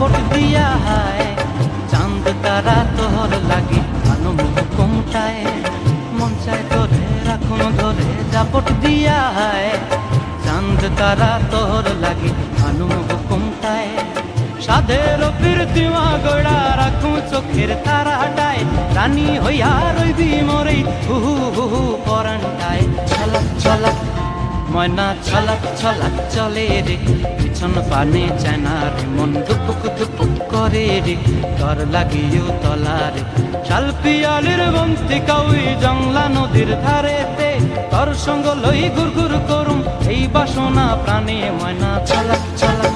জাপট দিয়া হায় চাঁদ তারা তোর লাগি আনম হুকুমটায় মন চায় তোরে রাখুন ধরে জাপট দিয়া হায় চাঁদ তারা তোর লাগি আনম হুকুমটায় সাধের প্রীতিমা গোড়া রাখুন চোখের তারাটায় রানী হইয়া রইবি মোরে হুহু হুহু পরানটায় ছলক ছলক ময়না ছলক ছলক চলে রে পিছন পানে চায়না রে মন দুপুক দুপুক করে রে তোর লাগিও তলারে শাল পিয়ালির বন্তি কাউই জংলা নদীর ধারেতে তোর সঙ্গ লই ঘুর ঘুর করুম এই বাসনা প্রাণে ময়না ছলক ছলক